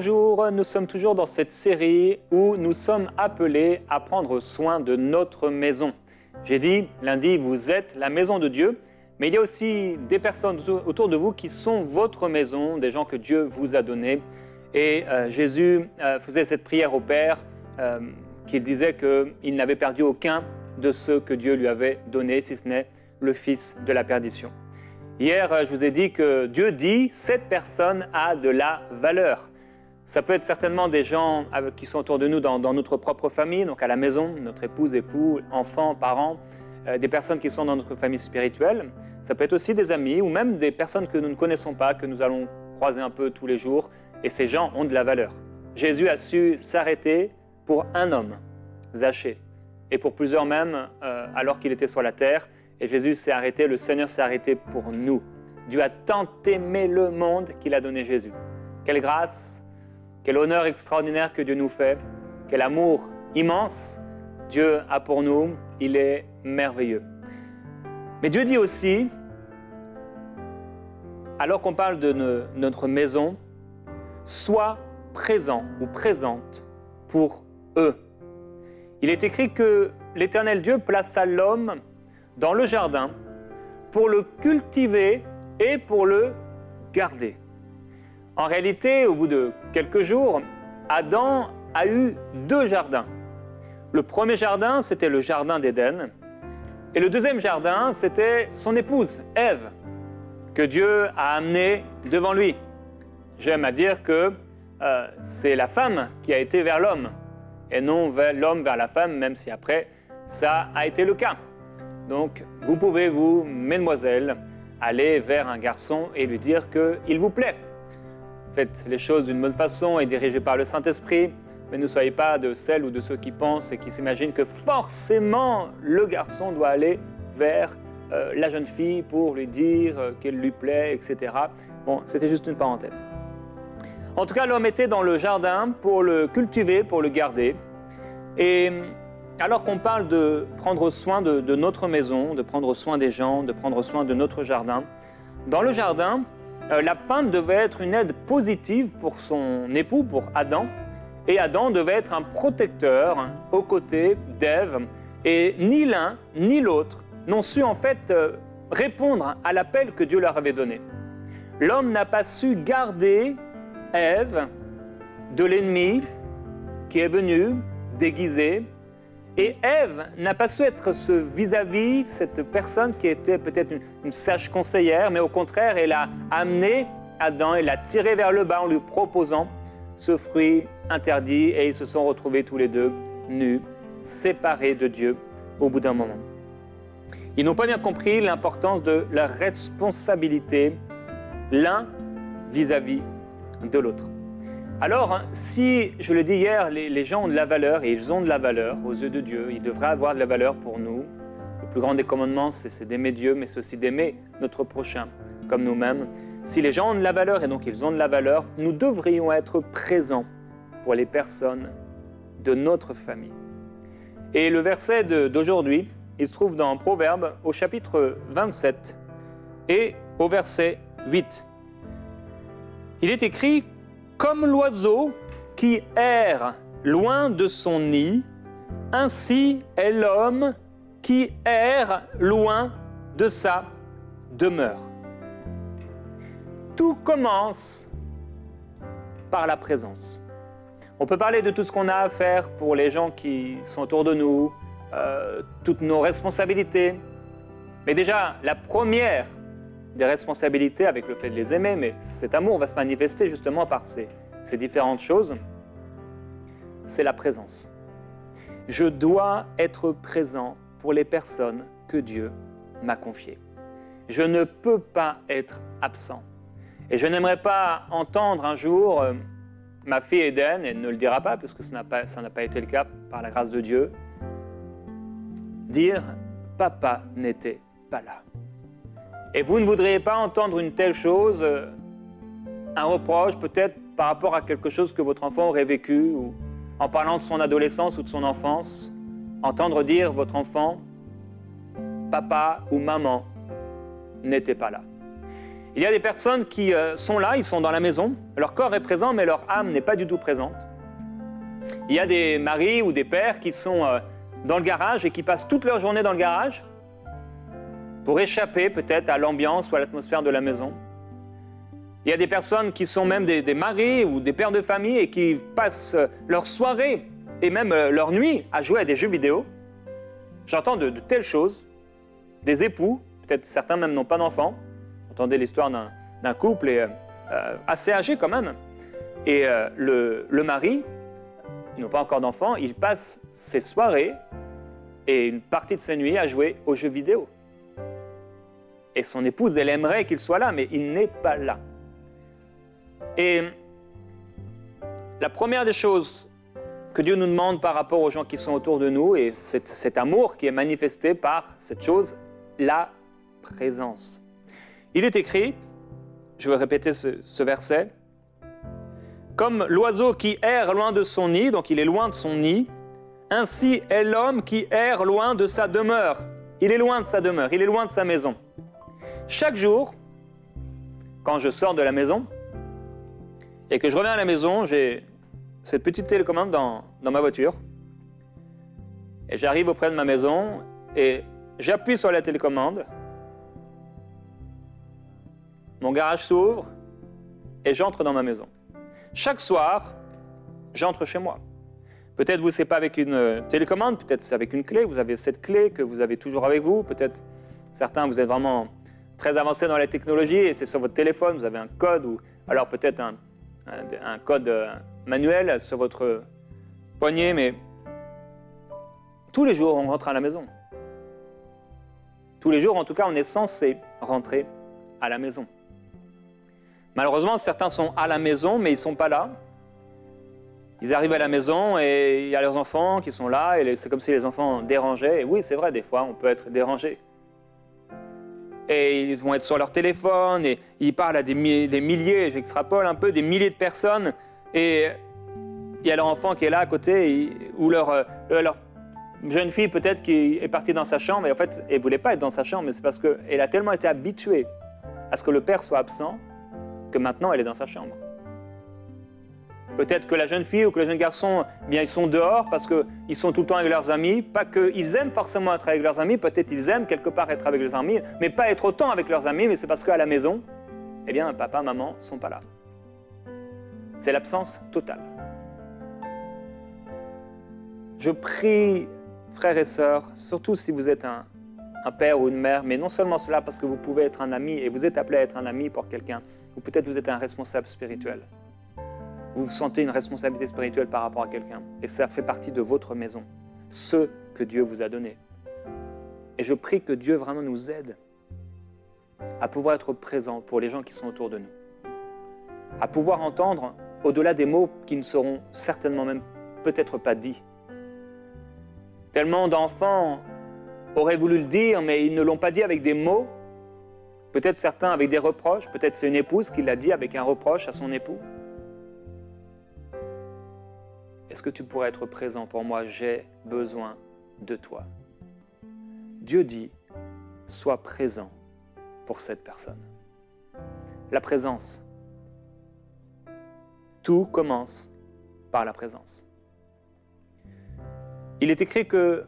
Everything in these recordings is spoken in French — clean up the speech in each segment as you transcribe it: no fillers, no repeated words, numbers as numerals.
bonjour, nous sommes toujours dans cette série où nous sommes appelés à prendre soin de notre maison. J'ai dit lundi, vous êtes la maison de Dieu, mais il y a aussi des personnes autour de vous qui sont votre maison, des gens que Dieu vous a donnés. Et Jésus faisait cette prière au Père, qu'il disait qu'il n'avait perdu aucun de ceux que Dieu lui avait donnés, si ce n'est le fils de la perdition. Hier, je vous ai dit que Dieu dit « cette personne a de la valeur ». Ça peut être certainement des gens qui sont autour de nous dans notre propre famille, donc à la maison, notre épouse, époux, enfants, parents, des personnes qui sont dans notre famille spirituelle. Ça peut être aussi des amis ou même des personnes que nous ne connaissons pas, que nous allons croiser un peu tous les jours. Et ces gens ont de la valeur. Jésus a su s'arrêter pour un homme, Zachée, et pour plusieurs même, alors qu'il était sur la terre. Et Jésus s'est arrêté, le Seigneur s'est arrêté pour nous. Dieu a tant aimé le monde qu'il a donné Jésus. Quelle grâce, quel honneur extraordinaire que Dieu nous fait, quel amour immense Dieu a pour nous, il est merveilleux. Mais Dieu dit aussi, alors qu'on parle de notre maison, sois présent ou présente pour eux. Il est écrit que l'Éternel Dieu plaça l'homme dans le jardin pour le cultiver et pour le garder. En réalité, au bout de quelques jours, Adam a eu deux jardins. Le premier jardin, c'était le jardin d'Éden. Et le deuxième jardin, c'était son épouse, Ève, que Dieu a amenée devant lui. J'aime à dire que c'est la femme qui a été vers l'homme, et non l'homme vers la femme, même si après, ça a été le cas. Donc, vous pouvez, vous, mesdemoiselles, aller vers un garçon et lui dire qu'il vous plaît. Faites les choses d'une bonne façon et dirigez par le Saint-Esprit, mais ne soyez pas de celles ou de ceux qui pensent et qui s'imaginent que forcément le garçon doit aller vers la jeune fille pour lui dire qu'elle lui plaît, etc. Bon, c'était juste une parenthèse. En tout cas, l'homme était dans le jardin pour le cultiver, pour le garder. Et alors qu'on parle de prendre soin de notre maison, de prendre soin des gens, de prendre soin de notre jardin, dans le jardin, la femme devait être une aide positive pour son époux, pour Adam, et Adam devait être un protecteur aux côtés d'Ève, et ni l'un ni l'autre n'ont su en fait répondre à l'appel que Dieu leur avait donné. L'homme n'a pas su garder Ève de l'ennemi qui est venu déguisé, et Ève n'a pas su être ce vis-à-vis, cette personne qui était peut-être une sage conseillère, mais au contraire, elle a amené Adam, elle l'a tiré vers le bas en lui proposant ce fruit interdit, et ils se sont retrouvés tous les deux nus, séparés de Dieu au bout d'un moment. Ils n'ont pas bien compris l'importance de la responsabilité l'un vis-à-vis de l'autre. Alors, si, je le dis hier, les gens ont de la valeur, et ils ont de la valeur aux yeux de Dieu, ils devraient avoir de la valeur pour nous. Le plus grand des commandements, c'est d'aimer Dieu, mais c'est aussi d'aimer notre prochain, comme nous-mêmes. Si les gens ont de la valeur, et donc ils ont de la valeur, nous devrions être présents pour les personnes de notre famille. Et le verset d'aujourd'hui, il se trouve dans Proverbes, au chapitre 27, et au verset 8. Il est écrit « Comme l'oiseau qui erre loin de son nid, ainsi est l'homme qui erre loin de sa demeure. » Tout commence par la présence. On peut parler de tout ce qu'on a à faire pour les gens qui sont autour de nous, toutes nos responsabilités. Mais déjà, la première des responsabilités avec le fait de les aimer, mais cet amour va se manifester justement par ces différentes choses, c'est la présence. Je dois être présent pour les personnes que Dieu m'a confiées. Je ne peux pas être absent. Et je n'aimerais pas entendre un jour ma fille Eden, elle ne le dira pas puisque ça n'a pas été le cas par la grâce de Dieu, dire « Papa n'était pas là ». Et vous ne voudriez pas entendre une telle chose, un reproche peut-être par rapport à quelque chose que votre enfant aurait vécu, ou en parlant de son adolescence ou de son enfance, entendre dire votre enfant, papa ou maman n'était pas là. Il y a des personnes qui sont là, ils sont dans la maison, leur corps est présent, mais leur âme n'est pas du tout présente. Il y a des maris ou des pères qui sont dans le garage et qui passent toute leur journée dans le garage pour échapper peut-être à l'ambiance ou à l'atmosphère de la maison. Il y a des personnes qui sont même des maris ou des pères de famille et qui passent leur soirée et même leur nuit à jouer à des jeux vidéo. J'entends de telles choses. Des époux, peut-être certains même n'ont pas d'enfants. J'entendais l'histoire d'un couple assez âgé quand même. Et le mari, ils n'ont pas encore d'enfants, il passe ses soirées et une partie de ses nuits à jouer aux jeux vidéo. Et son épouse, elle aimerait qu'il soit là, mais il n'est pas là. Et la première des choses que Dieu nous demande par rapport aux gens qui sont autour de nous, et cet amour qui est manifesté par cette chose, la présence. Il est écrit, je vais répéter ce verset, « Comme l'oiseau qui erre loin de son nid, donc il est loin de son nid, ainsi est l'homme qui erre loin de sa demeure. » Il est loin de sa demeure, il est loin de sa maison. Chaque jour, quand je sors de la maison et que je reviens à la maison, j'ai cette petite télécommande dans ma voiture et j'arrive auprès de ma maison et j'appuie sur la télécommande, mon garage s'ouvre et j'entre dans ma maison. Chaque soir, j'entre chez moi. Peut-être vous, ce n'est pas avec une télécommande, peut-être c'est avec une clé, vous avez cette clé que vous avez toujours avec vous, peut-être certains, vous êtes vraiment très avancés dans la technologie et c'est sur votre téléphone, vous avez un code ou alors peut-être un code manuel sur votre poignet, mais tous les jours, on rentre à la maison. Tous les jours, en tout cas, on est censé rentrer à la maison. Malheureusement, certains sont à la maison, mais ils ne sont pas là. Ils arrivent à la maison et il y a leurs enfants qui sont là, et c'est comme si les enfants dérangeaient. Et oui, c'est vrai, des fois, on peut être dérangé. Et ils vont être sur leur téléphone, et ils parlent à des milliers, j'extrapole un peu, des milliers de personnes, et il y a leur enfant qui est là à côté, ou leur jeune fille peut-être qui est partie dans sa chambre, et en fait, elle ne voulait pas être dans sa chambre, mais c'est parce qu'elle a tellement été habituée à ce que le père soit absent, que maintenant elle est dans sa chambre. Peut-être que la jeune fille ou que le jeune garçon, eh bien, ils sont dehors parce qu'ils sont tout le temps avec leurs amis. Pas qu'ils aiment forcément être avec leurs amis, peut-être ils aiment quelque part être avec leurs amis, mais pas être autant avec leurs amis, mais c'est parce qu'à la maison, eh bien, papa, maman ne sont pas là. C'est l'absence totale. Je prie, frères et sœurs, surtout si vous êtes un père ou une mère, mais non seulement cela parce que vous pouvez être un ami et vous êtes appelé à être un ami pour quelqu'un, ou peut-être vous êtes un responsable spirituel. Vous sentez une responsabilité spirituelle par rapport à quelqu'un, et ça fait partie de votre maison, ce que Dieu vous a donné. Et je prie que Dieu vraiment nous aide à pouvoir être présent pour les gens qui sont autour de nous, à pouvoir entendre au-delà des mots qui ne seront certainement même peut-être pas dits. Tellement d'enfants auraient voulu le dire, mais ils ne l'ont pas dit avec des mots, peut-être certains avec des reproches, peut-être c'est une épouse qui l'a dit avec un reproche à son époux. Est-ce que tu pourrais être présent pour moi? J'ai besoin de toi. Dieu dit, sois présent pour cette personne. La présence. Tout commence par la présence. Il est écrit que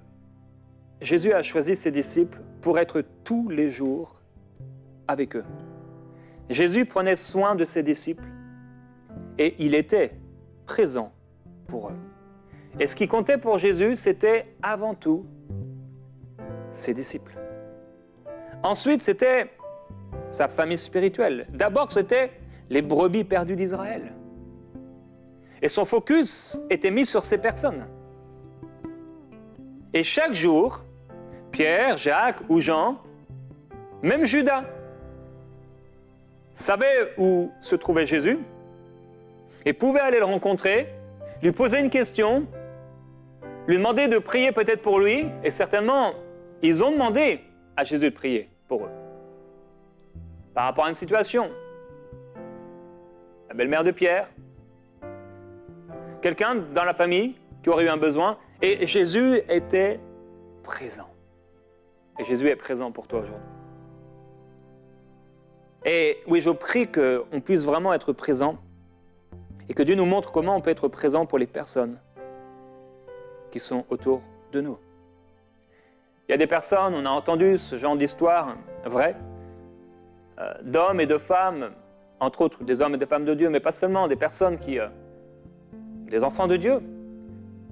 Jésus a choisi ses disciples pour être tous les jours avec eux. Jésus prenait soin de ses disciples et il était présent pour eux. Et ce qui comptait pour Jésus, c'était avant tout ses disciples. Ensuite, c'était sa famille spirituelle. D'abord, c'était les brebis perdues d'Israël. Et son focus était mis sur ces personnes. Et chaque jour, Pierre, Jacques ou Jean, même Judas, savaient où se trouvait Jésus et pouvaient aller le rencontrer, lui poser une question, lui demander de prier peut-être pour lui, et certainement, ils ont demandé à Jésus de prier pour eux. Par rapport à une situation. La belle-mère de Pierre, quelqu'un dans la famille qui aurait eu un besoin, et Jésus était présent. Et Jésus est présent pour toi aujourd'hui. Et oui, je prie qu'on puisse vraiment être présent et que Dieu nous montre comment on peut être présent pour les personnes qui sont autour de nous. Il y a des personnes, on a entendu ce genre d'histoire vraie, d'hommes et de femmes, entre autres des hommes et des femmes de Dieu, mais pas seulement, des personnes des enfants de Dieu,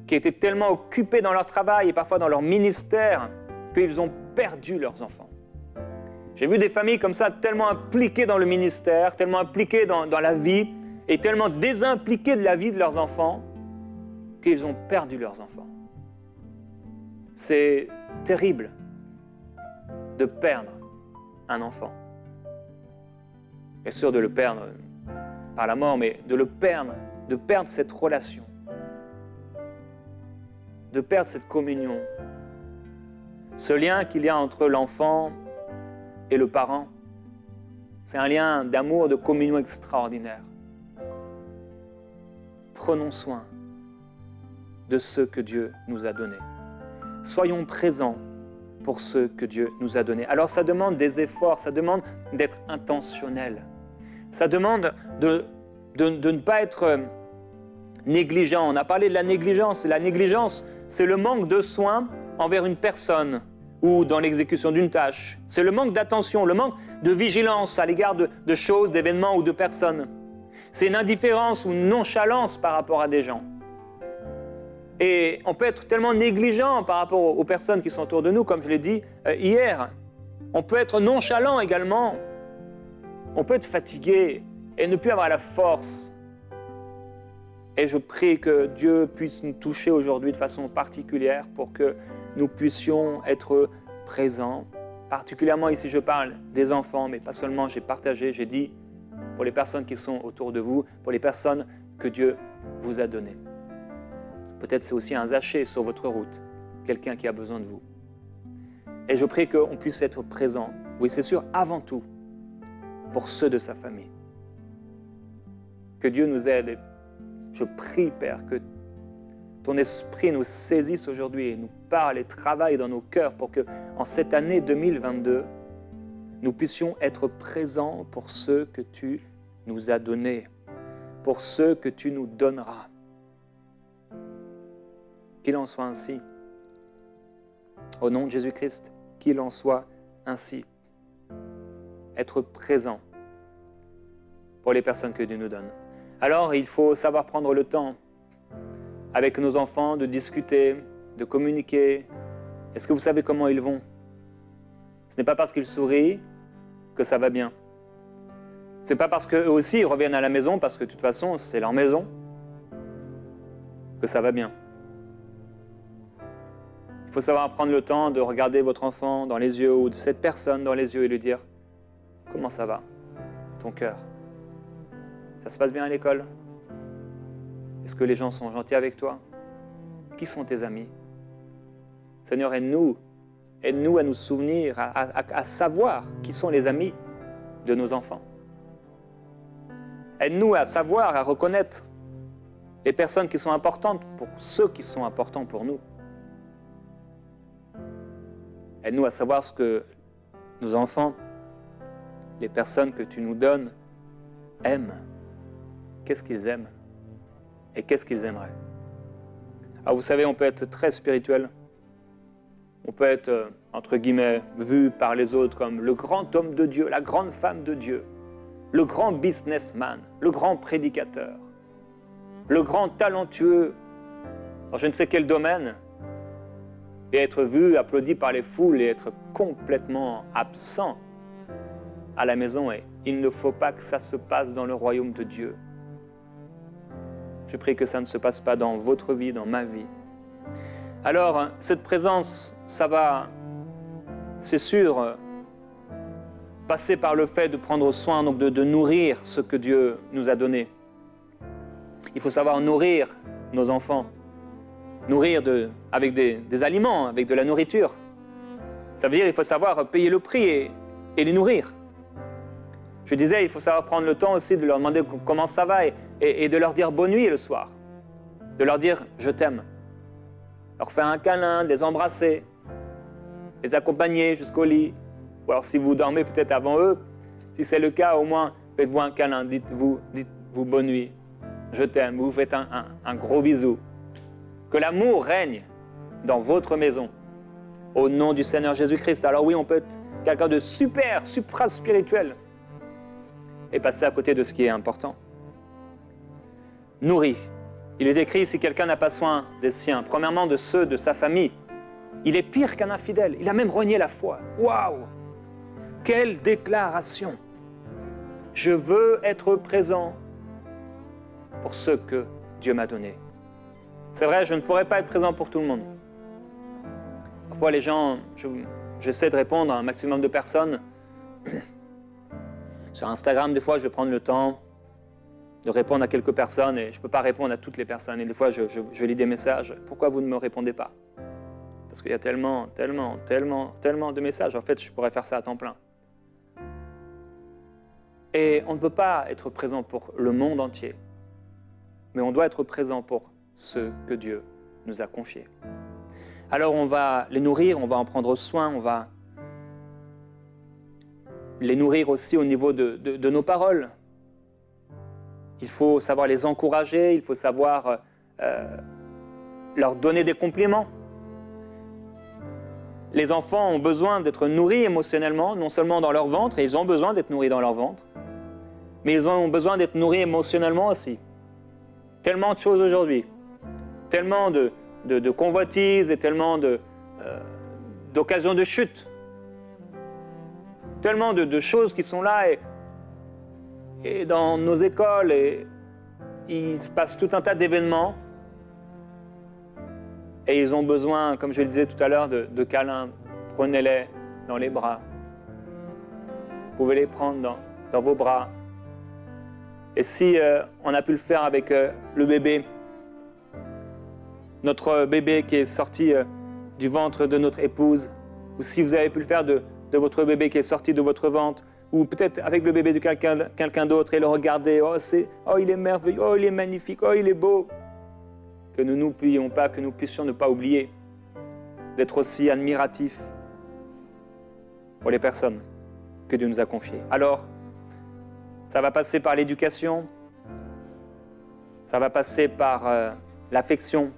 qui étaient tellement occupés dans leur travail et parfois dans leur ministère qu'ils ont perdu leurs enfants. J'ai vu des familles comme ça, tellement impliquées dans le ministère, tellement impliquées dans la vie, et tellement désimpliquées de la vie de leurs enfants, qu'ils ont perdu leurs enfants. C'est terrible de perdre un enfant. Bien sûr de le perdre par la mort, mais de perdre cette relation, de perdre cette communion, ce lien qu'il y a entre l'enfant et le parent. C'est un lien d'amour, de communion extraordinaire. Prenons soin de ce que Dieu nous a donné. Soyons présents pour ce que Dieu nous a donné. Alors ça demande des efforts, ça demande d'être intentionnel. Ça demande de ne pas être négligent. On a parlé de la négligence. La négligence, c'est le manque de soin envers une personne ou dans l'exécution d'une tâche. C'est le manque d'attention, le manque de vigilance à l'égard de choses, d'événements ou de personnes. C'est une indifférence ou une nonchalance par rapport à des gens. Et on peut être tellement négligent par rapport aux personnes qui sont autour de nous, comme je l'ai dit hier. On peut être nonchalant également. On peut être fatigué et ne plus avoir la force. Et je prie que Dieu puisse nous toucher aujourd'hui de façon particulière pour que nous puissions être présents. Particulièrement ici, je parle des enfants, mais pas seulement, j'ai partagé, j'ai dit, pour les personnes qui sont autour de vous, pour les personnes que Dieu vous a données. Peut-être c'est aussi un Zachée sur votre route, quelqu'un qui a besoin de vous. Et je prie qu'on puisse être présent, oui c'est sûr, avant tout, pour ceux de sa famille. Que Dieu nous aide. Et je prie, Père, que ton esprit nous saisisse aujourd'hui et nous parle et travaille dans nos cœurs pour que, en cette année 2022, nous puissions être présents pour ceux que tu nous as donnés, pour ceux que tu nous donneras. Qu'il en soit ainsi. Au nom de Jésus-Christ, qu'il en soit ainsi. Être présent pour les personnes que Dieu nous donne. Alors, il faut savoir prendre le temps avec nos enfants de discuter, de communiquer. Est-ce que vous savez comment ils vont? Ce n'est pas parce qu'ils sourient que ça va bien. Ce n'est pas parce qu'eux aussi ils reviennent à la maison, parce que de toute façon, c'est leur maison, que ça va bien. Il faut savoir prendre le temps de regarder votre enfant dans les yeux ou de cette personne dans les yeux et lui dire « Comment ça va, ton cœur? Ça se passe bien à l'école? Est-ce que les gens sont gentils avec toi? Qui sont tes amis? Seigneur, aide-nous à nous souvenir, à savoir qui sont les amis de nos enfants. Aide-nous à savoir, à reconnaître les personnes qui sont importantes pour ceux qui sont importants pour nous. Aide-nous à savoir ce que nos enfants, les personnes que tu nous donnes, aiment. Qu'est-ce qu'ils aiment et qu'est-ce qu'ils aimeraient. Alors vous savez, on peut être très spirituel. On peut être, entre guillemets, vu par les autres comme le grand homme de Dieu, la grande femme de Dieu, le grand businessman, le grand prédicateur, le grand talentueux dans je ne sais quel domaine, et être vu, applaudi par les foules et être complètement absent à la maison. Et il ne faut pas que ça se passe dans le royaume de Dieu. Je prie que ça ne se passe pas dans votre vie, dans ma vie. Alors, cette présence, ça va, c'est sûr, passer par le fait de prendre soin, donc de nourrir ce que Dieu nous a donné. Il faut savoir nourrir nos enfants, nourrir avec des aliments, avec de la nourriture. Ça veut dire qu'il faut savoir payer le prix et les nourrir. Je disais, il faut savoir prendre le temps aussi de leur demander comment ça va et de leur dire bonne nuit le soir. De leur dire « je t'aime ». Leur faire un câlin, les embrasser, les accompagner jusqu'au lit. Ou alors si vous dormez peut-être avant eux, Si c'est le cas, au moins, faites-vous un câlin, dites-vous bonne nuit, je t'aime, vous faites un gros bisou. Que l'amour règne dans votre maison, au nom du Seigneur Jésus-Christ. Alors oui, on peut être quelqu'un de super, supra-spirituel et passer à côté de ce qui est important. Nourri. Il est écrit, si quelqu'un n'a pas soin des siens, premièrement de ceux de sa famille, il est pire qu'un infidèle. Il a même renié la foi. Waouh! Quelle déclaration! Je veux être présent pour ce que Dieu m'a donné. C'est vrai, je ne pourrais pas être présent pour tout le monde. Parfois, les gens, j'essaie de répondre à un maximum de personnes. Sur Instagram, des fois, je vais prendre le temps de répondre à quelques personnes et je ne peux pas répondre à toutes les personnes. Et des fois, je lis des messages. Pourquoi vous ne me répondez pas? Parce qu'il y a tellement de messages. En fait, je pourrais faire ça à temps plein. Et on ne peut pas être présent pour le monde entier. Mais on doit être présent pour ceux que Dieu nous a confiés. Alors on va les nourrir, on va en prendre soin, on va les nourrir aussi au niveau de nos paroles. Il faut savoir les encourager, il faut savoir leur donner des compliments. Les enfants ont besoin d'être nourris émotionnellement, non seulement dans leur ventre, et ils ont besoin d'être nourris dans leur ventre, mais ils ont besoin d'être nourris émotionnellement aussi. Tellement de choses aujourd'hui, tellement de convoitises et tellement d'occasions de chute, tellement de choses qui sont là et dans nos écoles, et il se passe tout un tas d'événements et ils ont besoin, comme je le disais tout à l'heure, de câlins. Prenez-les dans les bras. Vous pouvez les prendre dans vos bras. Et si on a pu le faire avec le bébé, notre bébé qui est sorti du ventre de notre épouse, ou si vous avez pu le faire de votre bébé qui est sorti de votre ventre, ou peut-être avec le bébé de quelqu'un d'autre et le regarder, oh il est merveilleux, oh il est magnifique, oh il est beau. Que nous n'oublions pas, que nous puissions ne pas oublier d'être aussi admiratifs pour les personnes que Dieu nous a confiées. Alors, ça va passer par l'éducation, ça va passer par l'affection,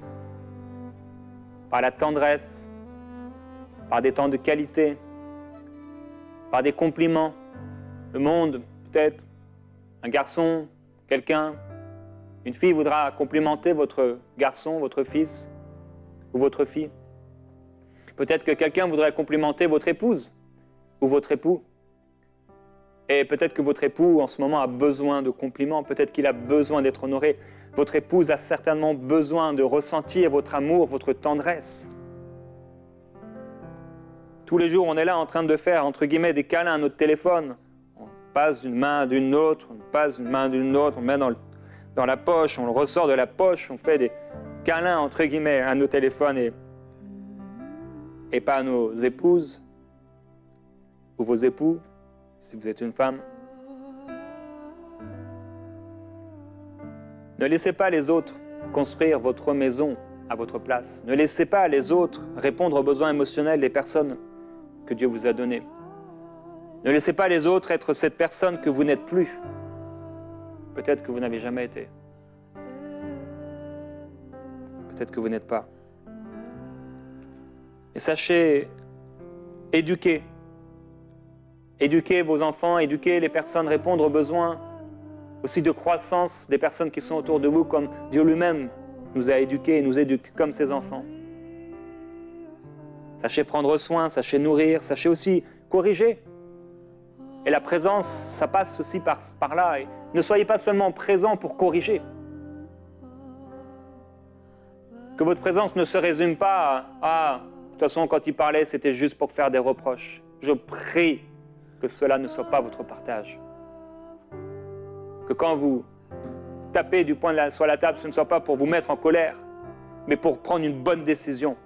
par la tendresse, par des temps de qualité, par des compliments. Le monde, peut-être, un garçon, quelqu'un, une fille voudra complimenter votre garçon, votre fils ou votre fille. Peut-être que quelqu'un voudrait complimenter votre épouse ou votre époux. Et peut-être que votre époux, en ce moment, a besoin de compliments. Peut-être qu'il a besoin d'être honoré. Votre épouse a certainement besoin de ressentir votre amour, votre tendresse. Tous les jours, on est là en train de faire, entre guillemets, des câlins à notre téléphone. On passe d'une main d'une autre, on passe d'une main d'une autre, on met dans la poche, on le ressort de la poche, on fait des câlins, entre guillemets, à nos téléphones et pas à nos épouses ou vos époux, si vous êtes une femme. Ne laissez pas les autres construire votre maison à votre place. Ne laissez pas les autres répondre aux besoins émotionnels des personnes que Dieu vous a données. Ne laissez pas les autres être cette personne que vous n'êtes plus. Peut-être que vous n'avez jamais été. Peut-être que vous n'êtes pas. Et sachez éduquer. Éduquer vos enfants, éduquer les personnes, répondre aux besoins aussi de croissance des personnes qui sont autour de vous, comme Dieu lui-même nous a éduqués et nous éduque comme ses enfants. Sachez prendre soin, sachez nourrir, sachez aussi corriger. Et la présence, ça passe aussi par là. Et ne soyez pas seulement présent pour corriger. Que votre présence ne se résume pas à de toute façon, quand il parlait, c'était juste pour faire des reproches. Je prie que cela ne soit pas votre partage. Que quand vous tapez du poing sur la table, ce ne soit pas pour vous mettre en colère, mais pour prendre une bonne décision.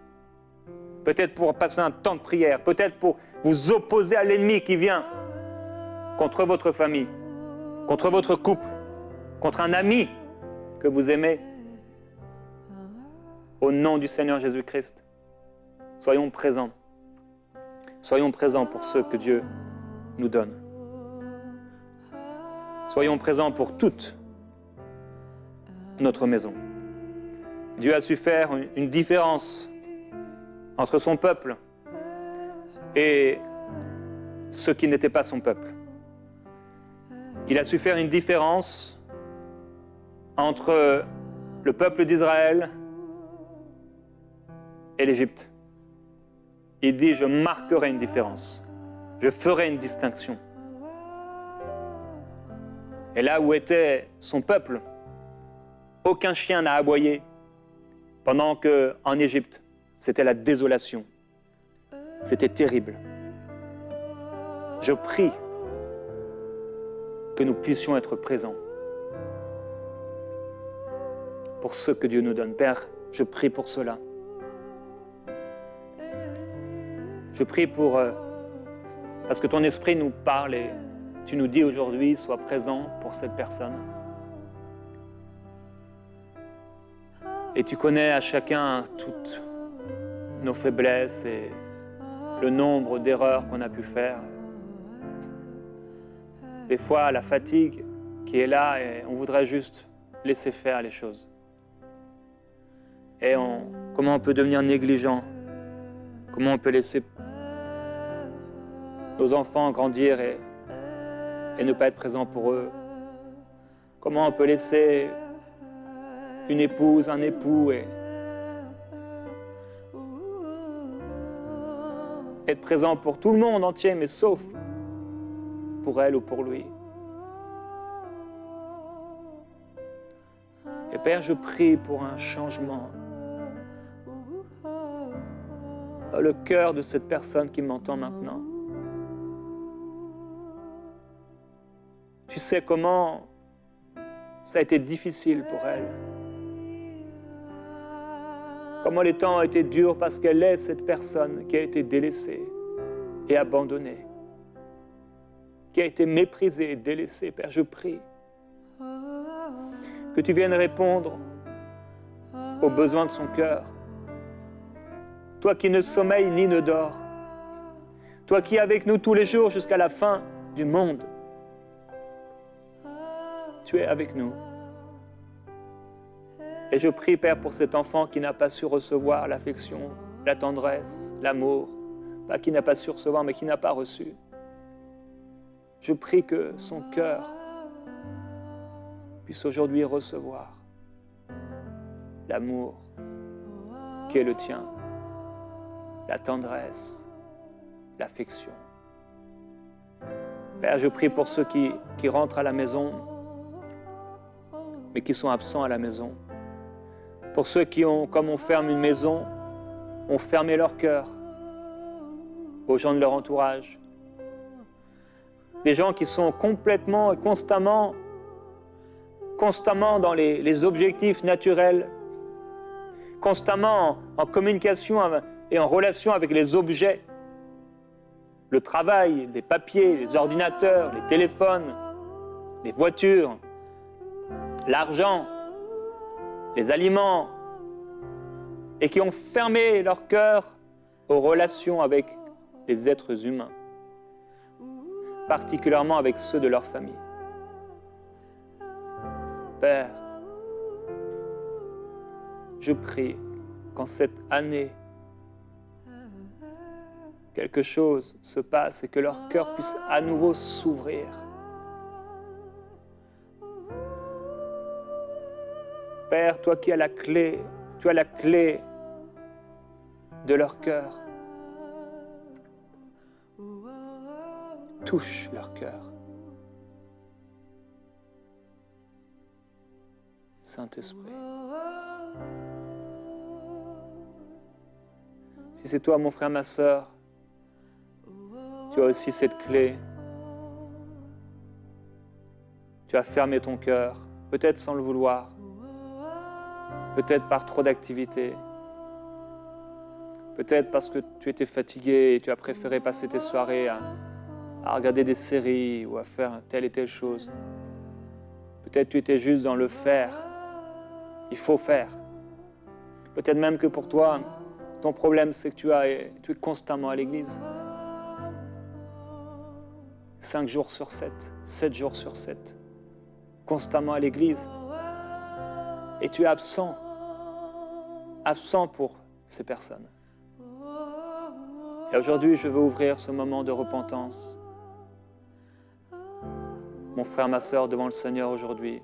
Peut-être pour passer un temps de prière, peut-être pour vous opposer à l'ennemi qui vient contre votre famille, contre votre couple, contre un ami que vous aimez. Au nom du Seigneur Jésus-Christ, soyons présents. Soyons présents pour ceux que Dieu nous donne. Soyons présents pour toute notre maison. Dieu a su faire une différence entre son peuple et ceux qui n'étaient pas son peuple. Il a su faire une différence entre le peuple d'Israël et l'Égypte. Il dit, je marquerai une différence, je ferai une distinction. Et là où était son peuple, aucun chien n'a aboyé, pendant qu'en Égypte, c'était la désolation. C'était terrible. Je prie que nous puissions être présents pour ce que Dieu nous donne. Père, je prie pour cela. Je prie parce que ton esprit nous parle et tu nous dis aujourd'hui, sois présent pour cette personne. Et tu connais à chacun toutes nos faiblesses et le nombre d'erreurs qu'on a pu faire. Des fois, la fatigue qui est là et on voudrait juste laisser faire les choses. Et comment on peut devenir négligent? Comment on peut laisser nos enfants grandir et ne pas être présent pour eux? Comment on peut laisser une épouse, un époux et être présent pour tout le monde entier, mais sauf pour elle ou pour lui. Et Père, je prie pour un changement dans le cœur de cette personne qui m'entend maintenant. Tu sais comment ça a été difficile pour elle. Comment les temps ont été durs parce qu'elle est cette personne qui a été délaissée et abandonnée, qui a été méprisée et délaissée. Père, je prie que tu viennes répondre aux besoins de son cœur. Toi qui ne sommeilles ni ne dors, toi qui es avec nous tous les jours jusqu'à la fin du monde, tu es avec nous. Et je prie, Père, pour cet enfant qui n'a pas su recevoir l'affection, la tendresse, l'amour, pas qui n'a pas su recevoir, mais qui n'a pas reçu. Je prie que son cœur puisse aujourd'hui recevoir l'amour qui est le tien, la tendresse, l'affection. Père, je prie pour ceux qui rentrent à la maison, mais qui sont absents à la maison. Pour ceux qui ont, comme on ferme une maison, ont fermé leur cœur aux gens de leur entourage. Des gens qui sont complètement et constamment dans les objectifs naturels, constamment en communication et en relation avec les objets, le travail, les papiers, les ordinateurs, les téléphones, les voitures, l'argent, les aliments, et qui ont fermé leur cœur aux relations avec les êtres humains, particulièrement avec ceux de leur famille. Père, je prie qu'en cette année, quelque chose se passe et que leur cœur puisse à nouveau s'ouvrir. Père, toi qui as la clé, tu as la clé de leur cœur. Touche leur cœur. Saint-Esprit. Si c'est toi, mon frère, ma sœur, tu as aussi cette clé. Tu as fermé ton cœur, peut-être sans le vouloir, peut-être par trop d'activités, peut-être parce que tu étais fatigué et tu as préféré passer tes soirées à regarder des séries ou à faire telle et telle chose. Peut-être tu étais juste dans le faire. Il faut faire. Peut-être même que pour toi, ton problème, c'est que tu es constamment à l'église. 5 jours sur 7, 7 jours sur 7. constamment à l'église et tu es absent pour ces personnes. Et aujourd'hui, je veux ouvrir ce moment de repentance. Mon frère, ma sœur, devant le Seigneur aujourd'hui,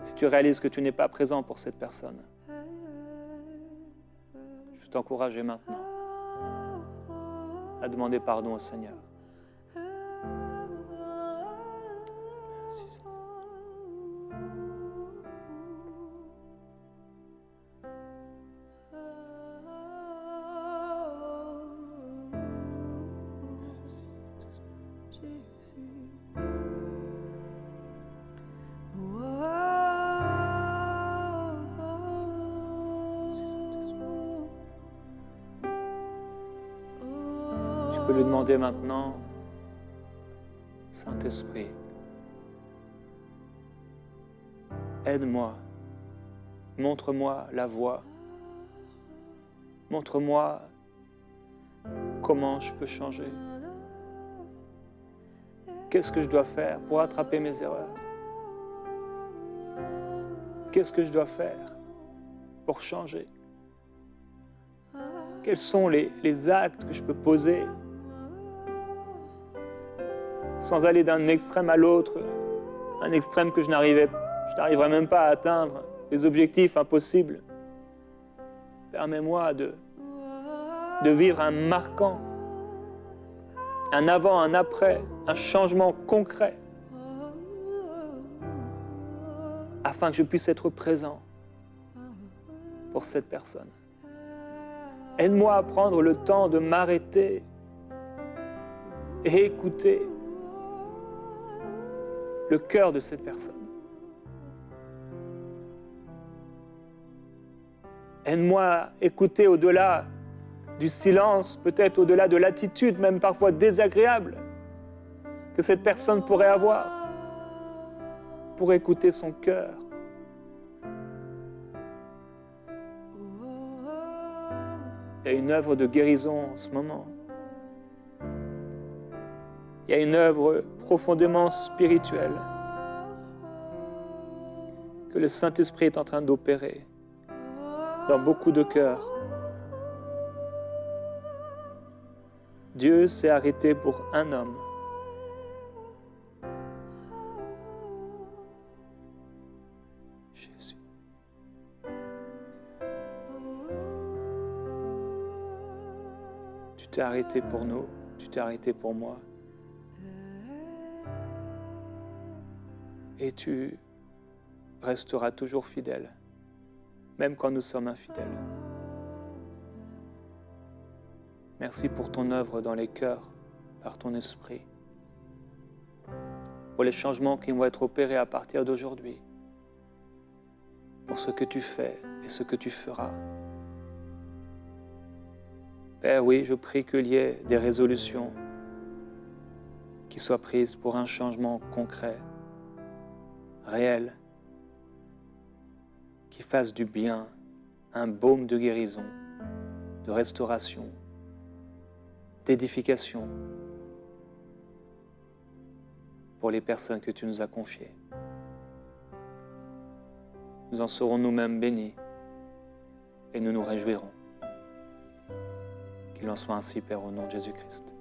si tu réalises que tu n'es pas présent pour cette personne, je veux t'encourager maintenant à demander pardon au Seigneur. Merci, Seigneur. Tu peux lui demander maintenant, Saint-Esprit, aide-moi, montre-moi la voie, montre-moi comment je peux changer. Qu'est-ce que je dois faire pour attraper mes erreurs? Qu'est-ce que je dois faire pour changer? Quels sont les actes que je peux poser sans aller d'un extrême à l'autre, un extrême que je n'arriverai même pas à atteindre, des objectifs impossibles. Permets-moi de vivre un marquant, un avant, un après, un changement concret, afin que je puisse être présent pour cette personne. Aide-moi à prendre le temps de m'arrêter et écouter le cœur de cette personne. Aide-moi à écouter au-delà du silence, peut-être au-delà de l'attitude, même parfois désagréable, que cette personne pourrait avoir, pour écouter son cœur. Il y a une œuvre de guérison en ce moment. Il y a une œuvre profondément spirituelle que le Saint-Esprit est en train d'opérer dans beaucoup de cœurs. Dieu s'est arrêté pour un homme. Jésus. Tu t'es arrêté pour nous, tu t'es arrêté pour moi. Et tu resteras toujours fidèle, même quand nous sommes infidèles. Merci pour ton œuvre dans les cœurs, par ton esprit, pour les changements qui vont être opérés à partir d'aujourd'hui, pour ce que tu fais et ce que tu feras. Père, oui, je prie qu'il y ait des résolutions qui soient prises pour un changement concret, réel, qui fasse du bien, un baume de guérison, de restauration, d'édification pour les personnes que tu nous as confiées. Nous en serons nous-mêmes bénis et nous nous réjouirons. Qu'il en soit ainsi, Père, au nom de Jésus-Christ.